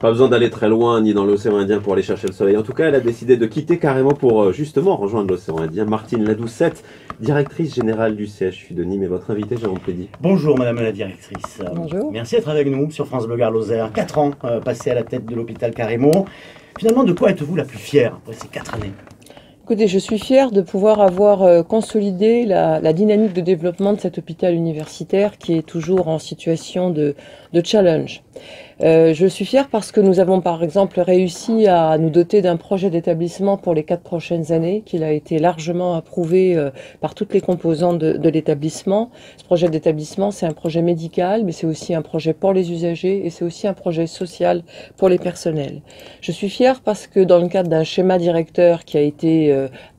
Pas besoin d'aller très loin, ni dans l'océan Indien pour aller chercher le soleil. En tout cas, elle a décidé de quitter carrément pour justement rejoindre l'océan Indien. Martine Ladoucette, directrice générale du CHU de Nîmes, et votre invité, Jérôme Plédy. Bonjour Madame la directrice. Bonjour. Merci d'être avec nous sur France Bleu Gard-Lozère. 4 ans passés à la tête de l'hôpital Carrémont. Finalement, de quoi êtes-vous la plus fière après ces 4 années? Écoutez, je suis fière de pouvoir avoir consolidé la dynamique de développement de cet hôpital universitaire qui est toujours en situation de challenge. Je suis fière parce que nous avons par exemple réussi à nous doter d'un projet d'établissement pour les 4 prochaines années, qu'il a été largement approuvé par toutes les composantes de l'établissement. Ce projet d'établissement, c'est un projet médical, mais c'est aussi un projet pour les usagers et c'est aussi un projet social pour les personnels. Je suis fière parce que dans le cadre d'un schéma directeur qui a été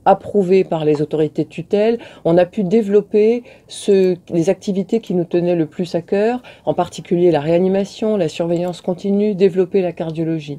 approuvé par les autorités de tutelle, on a pu développer les activités qui nous tenaient le plus à cœur, en particulier la réanimation, la surveillance continue, développer la cardiologie.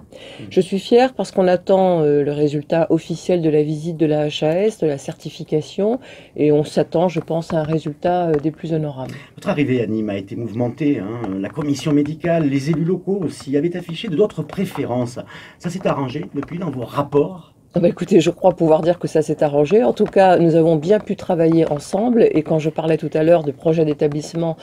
Je suis fière parce qu'on attend le résultat officiel de la visite de la HAS, de la certification, et on s'attend, je pense, à un résultat des plus honorables. Votre arrivée à Nîmes a été mouvementée, la commission médicale, les élus locaux aussi avaient affiché d'autres préférences. Ça s'est arrangé depuis dans vos rapports? Écoutez, je crois pouvoir dire que ça s'est arrangé. En tout cas, nous avons bien pu travailler ensemble. Et quand je parlais tout à l'heure de projet d'établissement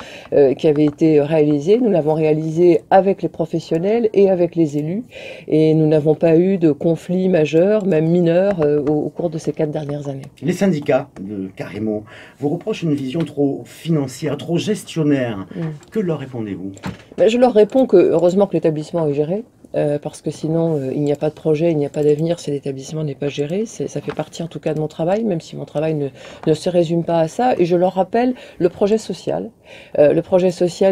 qui avait été réalisé, nous l'avons réalisé avec les professionnels et avec les élus. Et nous n'avons pas eu de conflit majeur, même mineur, au cours de ces 4 dernières années. Les syndicats de Carrémont vous reprochent une vision trop financière, trop gestionnaire. Que leur répondez-vous? Je leur réponds que heureusement que l'établissement est géré. Parce que sinon, il n'y a pas de projet, il n'y a pas d'avenir si l'établissement n'est pas géré. Ça fait partie en tout cas de mon travail, même si mon travail ne se résume pas à ça. Et je leur rappelle le projet social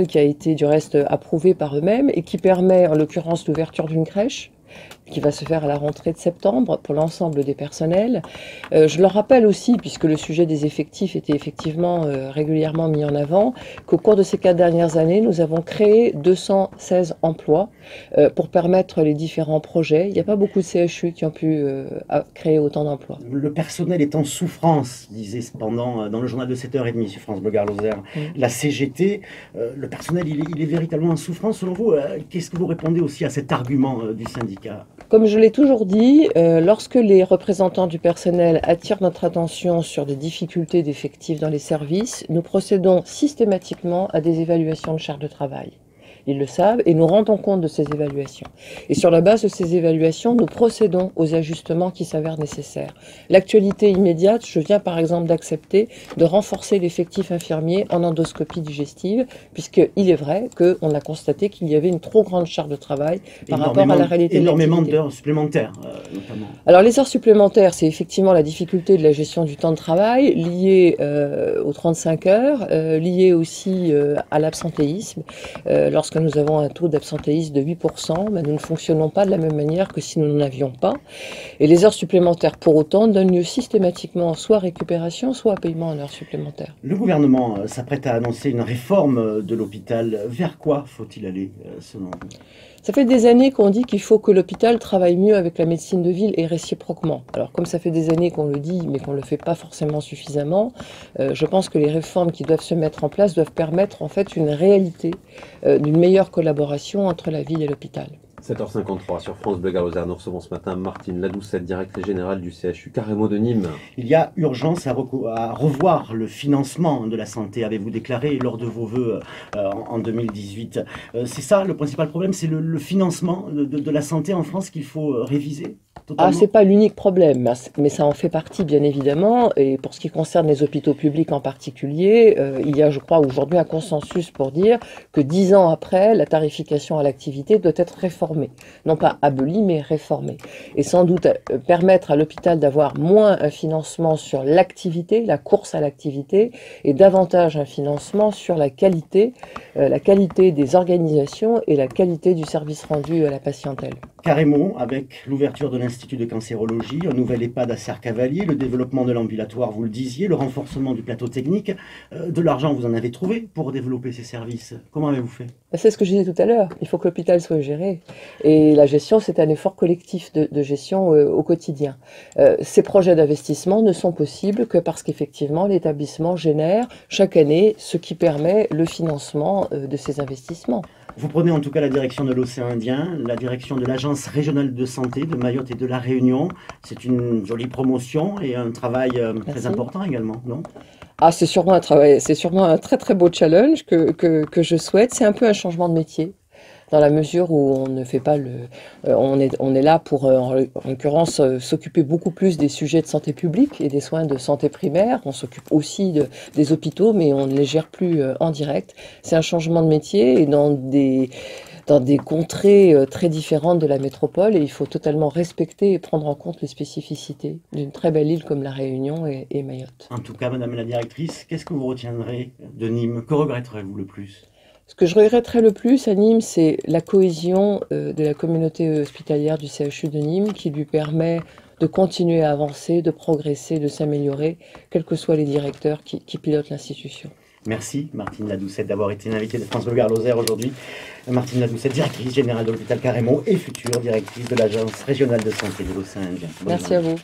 qui a été du reste approuvé par eux-mêmes et qui permet en l'occurrence l'ouverture d'une crèche, qui va se faire à la rentrée de septembre pour l'ensemble des personnels. Je leur rappelle aussi, puisque le sujet des effectifs était effectivement régulièrement mis en avant, qu'au cours de ces 4 dernières années, nous avons créé 216 emplois pour permettre les différents projets. Il n'y a pas beaucoup de CHU qui ont pu créer autant d'emplois. Le personnel est en souffrance, disait cependant dans le journal de 7h30 sur France Bleu Gard-Lozère. La CGT, le personnel, il est véritablement en souffrance. Selon vous, qu'est-ce que vous répondez aussi à cet argument du syndicat? Comme je l'ai toujours dit, lorsque les représentants du personnel attirent notre attention sur des difficultés d'effectifs dans les services, nous procédons systématiquement à des évaluations de charge de travail. Ils le savent et nous rendons compte de ces évaluations. Et sur la base de ces évaluations, nous procédons aux ajustements qui s'avèrent nécessaires. L'actualité immédiate, je viens par exemple d'accepter de renforcer l'effectif infirmier en endoscopie digestive, puisqu'il est vrai qu'on a constaté qu'il y avait une trop grande charge de travail par rapport à la réalité. Énormément d'heures supplémentaires, notamment. Alors les heures supplémentaires, c'est effectivement la difficulté de la gestion du temps de travail, liée aux 35 heures, liée aussi à l'absentéisme. Lorsque nous avons un taux d'absentéisme de 8%, nous ne fonctionnons pas de la même manière que si nous n'en avions pas. Et les heures supplémentaires, pour autant, donnent lieu systématiquement soit à récupération, soit à paiement en heures supplémentaires. Le gouvernement s'apprête à annoncer une réforme de l'hôpital. Vers quoi faut-il aller, selon vous? Ça fait des années qu'on dit qu'il faut que l'hôpital travaille mieux avec la médecine de ville et réciproquement. Alors comme ça fait des années qu'on le dit, mais qu'on ne le fait pas forcément suffisamment, je pense que les réformes qui doivent se mettre en place doivent permettre en fait une réalité d'une meilleure collaboration entre la ville et l'hôpital. 7h53 sur France Bleu Gard-Lozère. Nous recevons ce matin Martine Ladoucette, directrice générale du CHU Carrémont de Nîmes. Il y a urgence à revoir le financement de la santé, avez-vous déclaré lors de vos vœux en 2018. C'est ça le principal problème, c'est le financement de la santé en France qu'il faut réviser totalement? C'est pas l'unique problème, mais ça en fait partie bien évidemment. Et pour ce qui concerne les hôpitaux publics en particulier, il y a, je crois, aujourd'hui un consensus pour dire que 10 ans après, la tarification à l'activité doit être réformée. Non pas abolie, mais réformée. Et sans doute permettre à l'hôpital d'avoir moins un financement sur l'activité, la course à l'activité, et davantage un financement sur la qualité des organisations et la qualité du service rendu à la patientèle. Carrémont, avec l'ouverture de l'Institut de cancérologie, un nouvel EHPAD à Serre-Cavalier, le développement de l'ambulatoire, vous le disiez, le renforcement du plateau technique. De l'argent, vous en avez trouvé pour développer ces services. Comment avez-vous fait? C'est ce que je disais tout à l'heure. Il faut que l'hôpital soit géré. Et la gestion, c'est un effort collectif de gestion au quotidien. Ces projets d'investissement ne sont possibles que parce qu'effectivement, l'établissement génère chaque année ce qui permet le financement de ces investissements. Vous prenez en tout cas la direction de l'océan Indien, la direction de l'Agence régionale de santé de Mayotte et de La Réunion. C'est une jolie promotion et un travail très important également, non? Ah, c'est sûrement un travail, c'est sûrement un très très beau challenge que je souhaite. C'est un peu un changement de métier, dans la mesure où on ne fait pas on est là pour, en l'occurrence, s'occuper beaucoup plus des sujets de santé publique et des soins de santé primaire. On s'occupe aussi des hôpitaux, mais on ne les gère plus en direct. C'est un changement de métier et dans des contrées très différentes de la métropole, et il faut totalement respecter et prendre en compte les spécificités d'une très belle île comme La Réunion et Mayotte. En tout cas, Madame la directrice, qu'est-ce que vous retiendrez de Nîmes? Que regretterez-vous le plus? Ce que je regretterais le plus à Nîmes, c'est la cohésion de la communauté hospitalière du CHU de Nîmes qui lui permet de continuer à avancer, de progresser, de s'améliorer, quels que soient les directeurs qui pilotent l'institution. Merci Martine Ladoucette d'avoir été l'invitée de France Bleu Gard-Lozère aujourd'hui. Martine Ladoucette, directrice générale de l'hôpital Carremont et future directrice de l'Agence régionale de santé de l'océan Indien. Merci à vous.